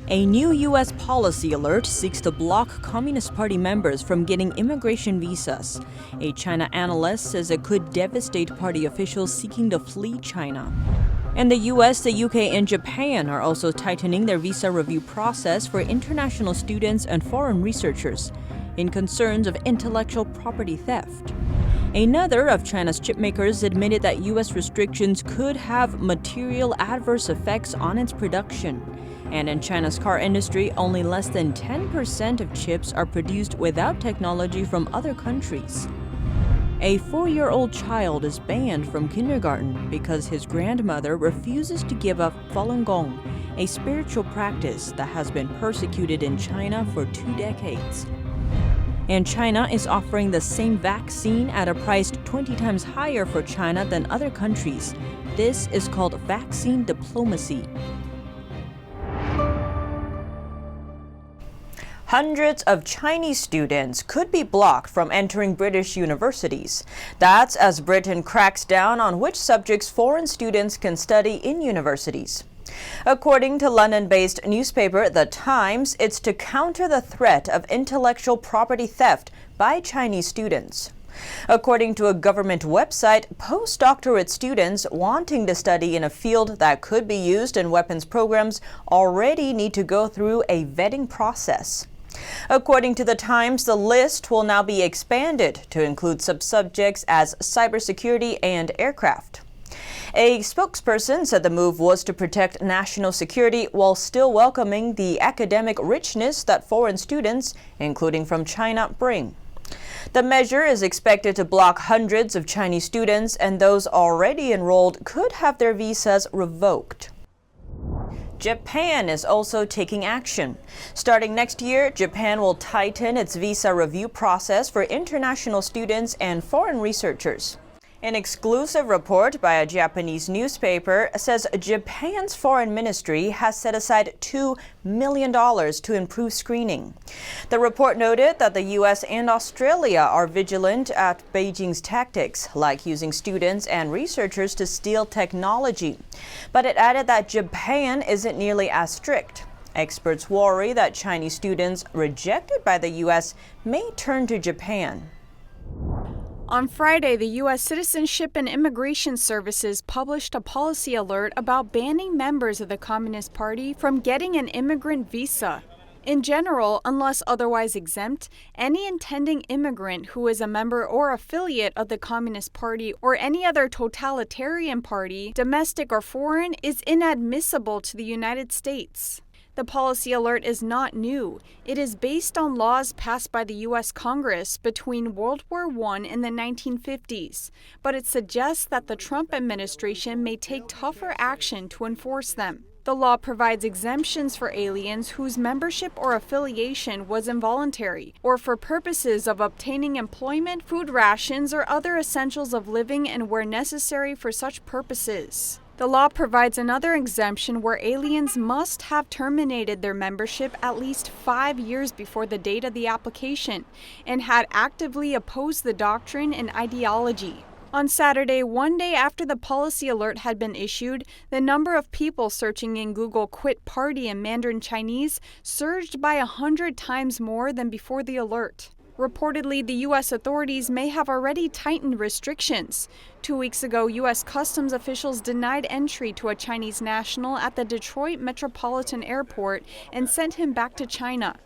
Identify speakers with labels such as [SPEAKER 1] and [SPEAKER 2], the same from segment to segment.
[SPEAKER 1] A new U.S. policy alert seeks to block Communist Party members from getting immigration visas. A China analyst says it could devastate party officials seeking to flee China. In the U.S., the U.K. and Japan are also tightening their visa review process for international students and foreign researchers in concerns of intellectual property theft. Another of China's chipmakers admitted that U.S. restrictions could have material adverse effects on its production. And in China's car industry, only less than 10% of chips are produced without technology from other countries. A 4-year-old child is banned from kindergarten because his grandmother refuses to give up Falun Gong, a spiritual practice that has been persecuted in China for 2 decades. And China is offering the same vaccine at a price 20 times higher for China than other countries. This is called vaccine diplomacy. Hundreds of Chinese students could be blocked from entering British universities. That's as Britain cracks down on which subjects foreign students can study in universities. According to London-based newspaper The Times, it's to counter the threat of intellectual property theft by Chinese students. According to a government website, postdoctorate students wanting to study in a field that could be used in weapons programs already need to go through a vetting process. According to The Times, the list will now be expanded to include subsubjects as cybersecurity and aircraft. A spokesperson said the move was to protect national security while still welcoming the academic richness that foreign students, including from China, bring. The measure is expected to block hundreds of Chinese students, and those already enrolled could have their visas revoked. Japan is also taking action. Starting next year, Japan will tighten its visa review process for international students and foreign researchers. An exclusive report by a Japanese newspaper says Japan's foreign ministry has set aside $2 million to improve screening. The report noted that the U.S. and Australia are vigilant at Beijing's tactics, like using students and researchers to steal technology. But it added that Japan isn't nearly as strict. Experts worry that Chinese students rejected by the U.S. may turn to Japan.
[SPEAKER 2] On Friday, the U.S. Citizenship and Immigration Services published a policy alert about banning members of the Communist Party from getting an immigrant visa. In general, unless otherwise exempt, any intending immigrant who is a member or affiliate of the Communist Party or any other totalitarian party, domestic or foreign, is inadmissible to the United States. The policy alert is not new. It is based on laws passed by the U.S. Congress between World War I and the 1950s, but it suggests that the Trump administration may take tougher action to enforce them. The law provides exemptions for aliens whose membership or affiliation was involuntary, or for purposes of obtaining employment, food rations, or other essentials of living and where necessary for such purposes. The law provides another exemption where aliens must have terminated their membership at least 5 years before the date of the application and had actively opposed the doctrine and ideology. On Saturday, one day after the policy alert had been issued, the number of people searching in Google "quit party" in Mandarin Chinese surged by 100 times more than before the alert. Reportedly, the U.S. authorities may have already tightened restrictions. 2 weeks ago, U.S. Customs officials denied entry to a Chinese national at the Detroit Metropolitan Airport and sent him back to China.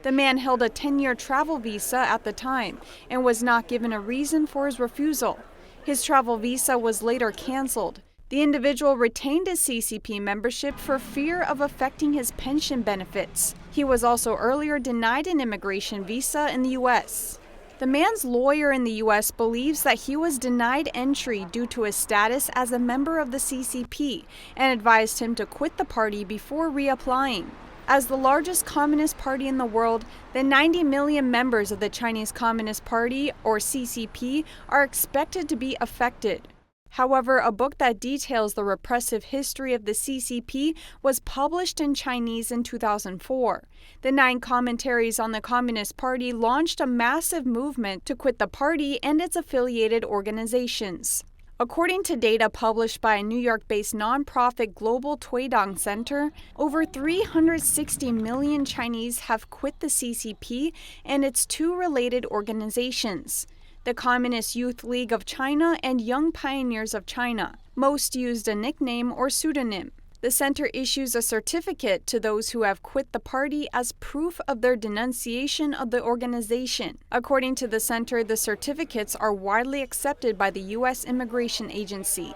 [SPEAKER 2] The man held a 10-year travel visa at the time and was not given a reason for his refusal. His travel visa was later canceled. The individual retained his CCP membership for fear of affecting his pension benefits. He was also earlier denied an immigration visa in the U.S. The man's lawyer in the U.S. believes that he was denied entry due to his status as a member of the CCP and advised him to quit the party before reapplying. As the largest communist party in the world, the 90 million members of the Chinese Communist Party, or CCP, are expected to be affected. However, a book that details the repressive history of the CCP was published in Chinese in 2004. The 9 commentaries on the Communist Party launched a massive movement to quit the party and its affiliated organizations. According to data published by a New York-based nonprofit Global Tuidang Center, over 360 million Chinese have quit the CCP and its two related organizations, the Communist Youth League of China and Young Pioneers of China. Most used a nickname or pseudonym. The center issues a certificate to those who have quit the party as proof of their denunciation of the organization. According to the center, the certificates are widely accepted by the U.S. Immigration Agency.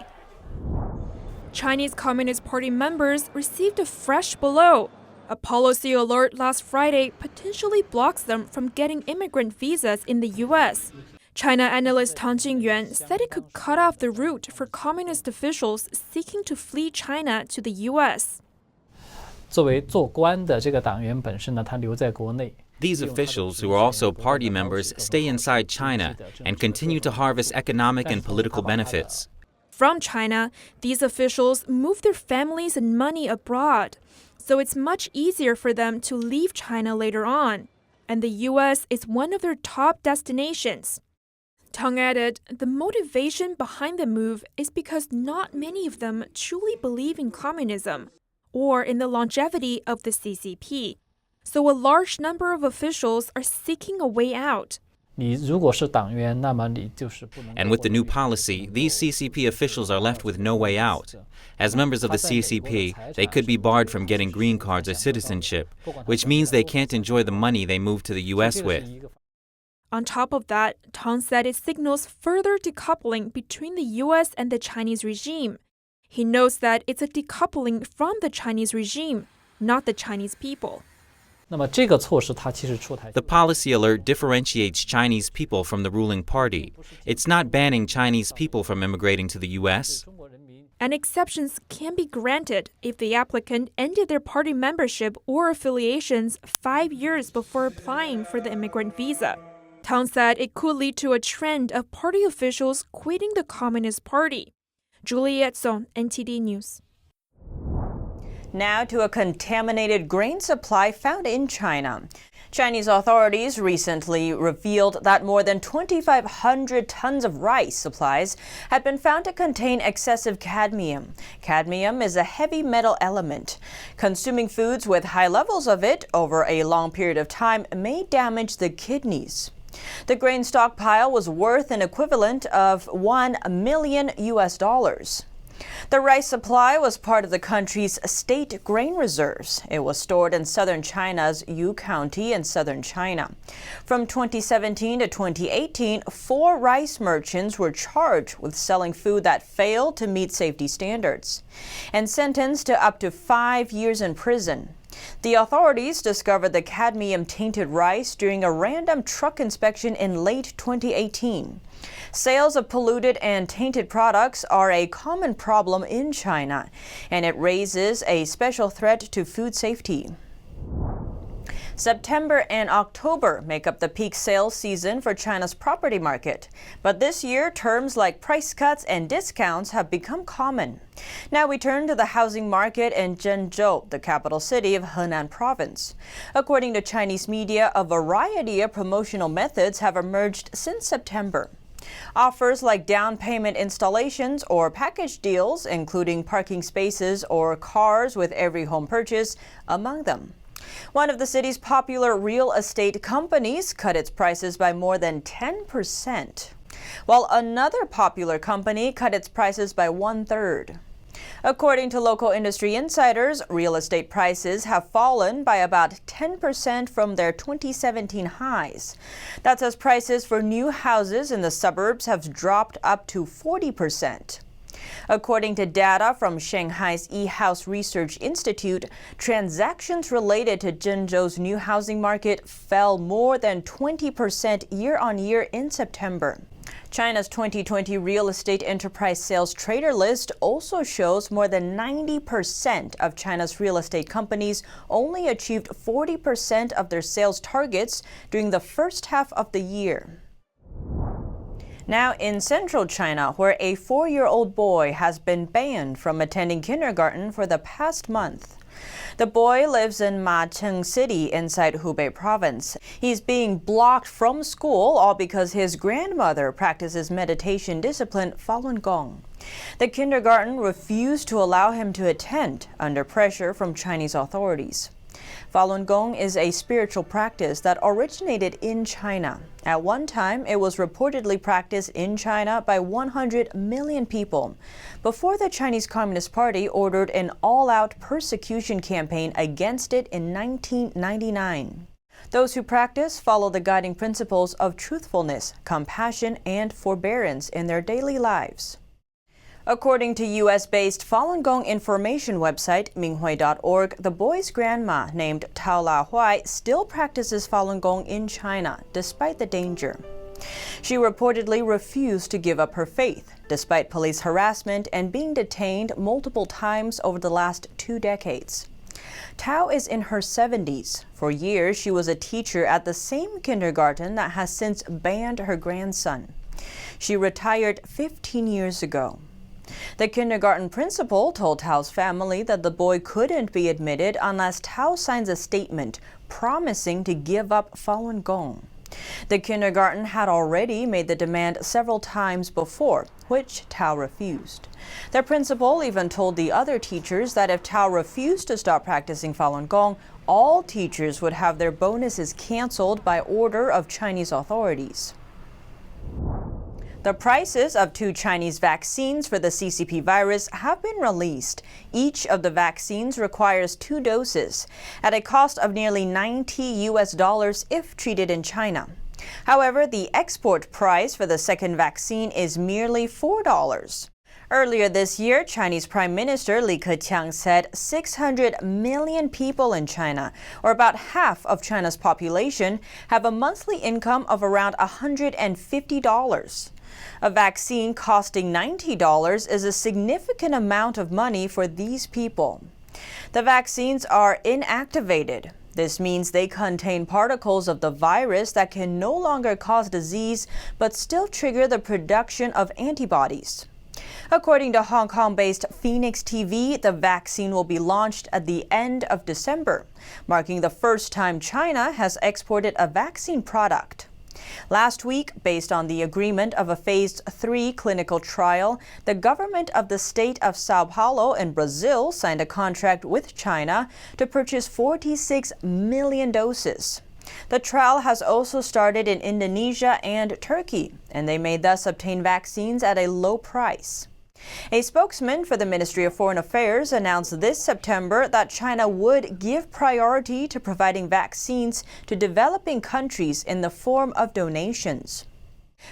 [SPEAKER 3] Chinese Communist Party members received a fresh blow. A policy alert last Friday potentially blocks them from getting immigrant visas in the U.S. China analyst Tang Jingyuan said it could cut off the route for communist officials seeking to flee China to the U.S.
[SPEAKER 4] 作为做官的这个党员本身呢，他留在国内。
[SPEAKER 5] These officials, who are also party members, stay inside China and continue to harvest economic and political benefits.
[SPEAKER 3] From China, these officials move their families and money abroad, so it's much easier for them to leave China later on. And the U.S. is one of their top destinations. Tang added, the motivation behind the move is because not many of them truly believe in communism or in the longevity of the CCP. So a large number of officials are seeking a way out.
[SPEAKER 4] 你如果是党员，那么你就是不能。
[SPEAKER 5] And with the new policy, these CCP officials are left with no way out. As members of the CCP, they could be barred from getting green cards or citizenship, which means they can't enjoy the money they moved to the U.S. with.
[SPEAKER 3] On top of that, Tang said it signals further decoupling between the U.S. and the Chinese regime. He notes that it's a decoupling from the Chinese regime, not the Chinese people.
[SPEAKER 4] 那么这个措施它其实出台。
[SPEAKER 5] The policy alert differentiates Chinese people from the ruling party. It's not banning Chinese people from immigrating to the U.S.
[SPEAKER 3] And exceptions can be granted if the applicant ended their party membership or affiliations 5 years before applying for the immigrant visa. Tang said it could lead to a trend of party officials quitting the Communist Party. Juliet Song, NTD News.
[SPEAKER 1] Now to a contaminated grain supply found in China. Chinese authorities recently revealed that more than 2,500 tons of rice supplies had been found to contain excessive cadmium. Cadmium is a heavy metal element. Consuming foods with high levels of it over a long period of time may damage the kidneys. The grain stockpile was worth an equivalent of $1 million. The rice supply was part of the country's state grain reserves. It was stored in southern China's Yu County in southern China. From 2017 to 2018, 4 rice merchants were charged with selling food that failed to meet safety standards and sentenced to up to 5 years in prison. The authorities discovered the cadmium-tainted rice during a random truck inspection in late 2018. Sales of polluted and tainted products are a common problem in China, and it raises a special threat to food safety. September and October make up the peak sales season for China's property market. But this year, terms like price cuts and discounts have become common. Now we turn to the housing market in Zhengzhou, the capital city of Henan province. According to Chinese media, a variety of promotional methods have emerged since September. Offers like down payment installations or package deals, including parking spaces or cars with every home purchase, among them. One of the city's popular real estate companies cut its prices by more than 10%, while another popular company cut its prices by 1/3. According to local industry insiders, real estate prices have fallen by about 10% from their 2017 highs. That's as prices for new houses in the suburbs have dropped up to 40%. According to data from Shanghai's E-House Research Institute, transactions related to Zhengzhou's new housing market fell more than 20% year-on-year in September. China's 2020 real estate enterprise sales trader list also shows more than 90% of China's real estate companies only achieved 40% of their sales targets during the first half of the year. Now in central China, where a 4-year-old boy has been banned from attending kindergarten for the past month. The boy lives in Macheng City inside Hubei province. He's being blocked from school all because his grandmother practices meditation discipline Falun Gong. The kindergarten refused to allow him to attend under pressure from Chinese authorities. Falun Gong is a spiritual practice that originated in China. At one time, it was reportedly practiced in China by 100 million people, before the Chinese Communist Party ordered an all-out persecution campaign against it in 1999. Those who practice follow the guiding principles of truthfulness, compassion, and forbearance in their daily lives. According to U.S.-based Falun Gong information website Minghui.org, the boy's grandma, named Tao La Huai, still practices Falun Gong in China, despite the danger. She reportedly refused to give up her faith, despite police harassment and being detained multiple times over the last 2 decades. Tao is in her 70s. For years, she was a teacher at the same kindergarten that has since banned her grandson. She retired 15 years ago. The kindergarten principal told Tao's family that the boy couldn't be admitted unless Tao signs a statement promising to give up Falun Gong. The kindergarten had already made the demand several times before, which Tao refused. The principal even told the other teachers that if Tao refused to stop practicing Falun Gong, all teachers would have their bonuses canceled by order of Chinese authorities. The prices of 2 Chinese vaccines for the CCP virus have been released. Each of the vaccines requires 2 doses at a cost of nearly $90 if treated in China. However, the export price for the second vaccine is merely $4. Earlier this year, Chinese Prime Minister Li Keqiang said 600 million people in China, or about half of China's population, have a monthly income of around $150. A vaccine costing $90 is a significant amount of money for these people. The vaccines are inactivated. This means they contain particles of the virus that can no longer cause disease but still trigger the production of antibodies. According to Hong Kong-based Phoenix TV, the vaccine will be launched at the end of December, marking the first time China has exported a vaccine product. Last week, based on the agreement of a phase 3 clinical trial, the government of the state of Sao Paulo in Brazil signed a contract with China to purchase 46 million doses. The trial has also started in Indonesia and Turkey, and they may thus obtain vaccines at a low price. A spokesman for the Ministry of Foreign Affairs announced this September that China would give priority to providing vaccines to developing countries in the form of donations.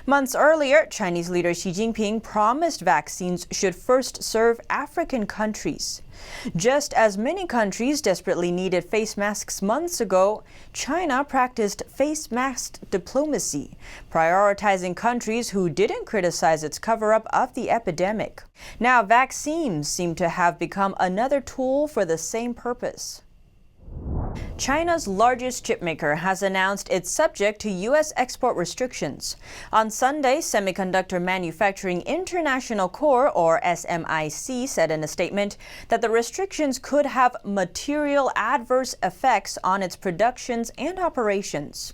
[SPEAKER 1] Months earlier, Chinese leader Xi Jinping promised vaccines should first serve African countries. Just as many countries desperately needed face masks months ago, China practiced face mask diplomacy, prioritizing countries who didn't criticize its cover-up of the epidemic. Now, vaccines seem to have become another tool for the same purpose. China's largest chipmaker has announced it's subject to U.S. export restrictions. On Sunday, Semiconductor Manufacturing International Corp, or SMIC, said in a statement that the restrictions could have material adverse effects on its productions and operations.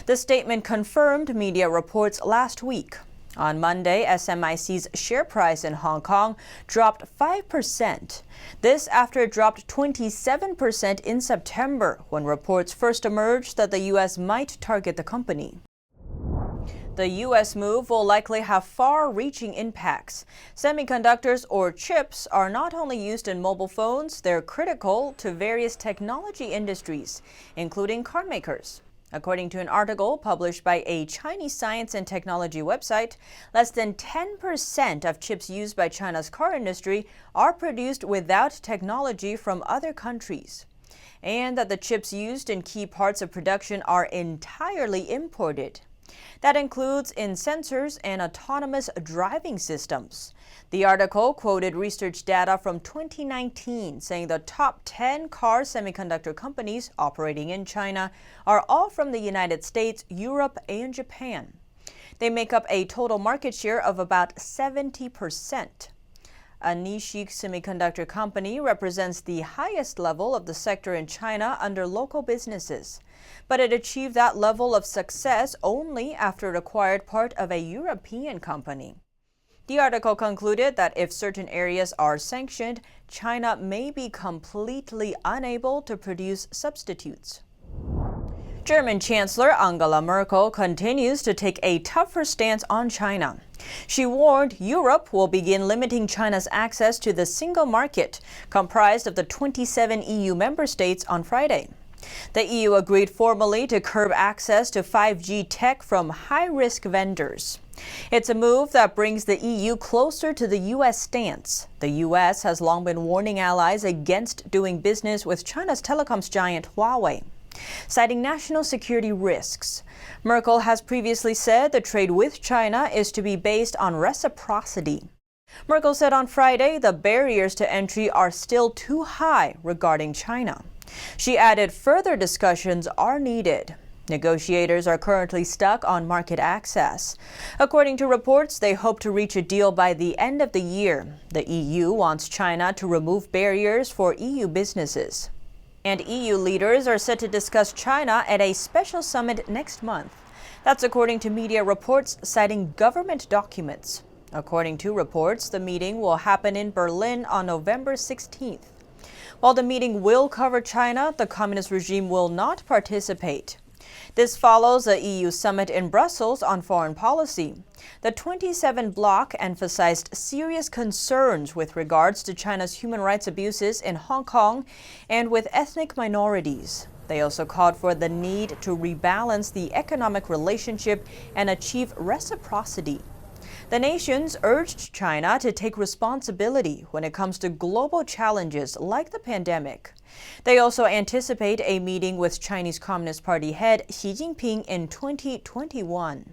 [SPEAKER 1] The statement confirmed media reports last week. On Monday, SMIC's share price in Hong Kong dropped 5%. This after it dropped 27% in September, when reports first emerged that the U.S. might target the company. The U.S. move will likely have far-reaching impacts. Semiconductors, or chips, are not only used in mobile phones, they're critical to various technology industries, including car makers. According to an article published by a Chinese science and technology website, less than 10% of chips used by China's car industry are produced without technology from other countries, and that the chips used in key parts of production are entirely imported. That includes in sensors and autonomous driving systems. The article quoted research data from 2019 saying the top 10 car semiconductor companies operating in China are all from the United States, Europe, and Japan. They make up a total market share of about 70%. a niche semiconductor company, represents the highest level of the sector in China under local businesses. But it achieved that level of success only after it acquired part of a European company. The article concluded that if certain areas are sanctioned, China may be completely unable to produce substitutes. German Chancellor Angela Merkel continues to take a tougher stance on China. She warned Europe will begin limiting China's access to the single market, comprised of the 27 EU member states, on Friday. The EU agreed formally to curb access to 5G tech from high-risk vendors. It's a move that brings the EU closer to the U.S. stance. The U.S. has long been warning allies against doing business with China's telecoms giant Huawei, citing national security risks. Merkel has previously said the trade with China is to be based on reciprocity. Merkel said on Friday the barriers to entry are still too high regarding China. She added further discussions are needed. Negotiators are currently stuck on market access. According to reports, they hope to reach a deal by the end of the year. The EU wants China to remove barriers for EU businesses. And EU leaders are set to discuss China at a special summit next month. That's according to media reports citing government documents. According to reports, the meeting will happen in Berlin on November 16th. While the meeting will cover China, the communist regime will not participate. This follows a EU summit in Brussels on foreign policy. The 27 bloc emphasized serious concerns with regards to China's human rights abuses in Hong Kong and with ethnic minorities. They also called for the need to rebalance the economic relationship and achieve reciprocity. The nations urged China to take responsibility when it comes to global challenges like the pandemic. They also anticipate a meeting with Chinese Communist Party head Xi Jinping in 2021.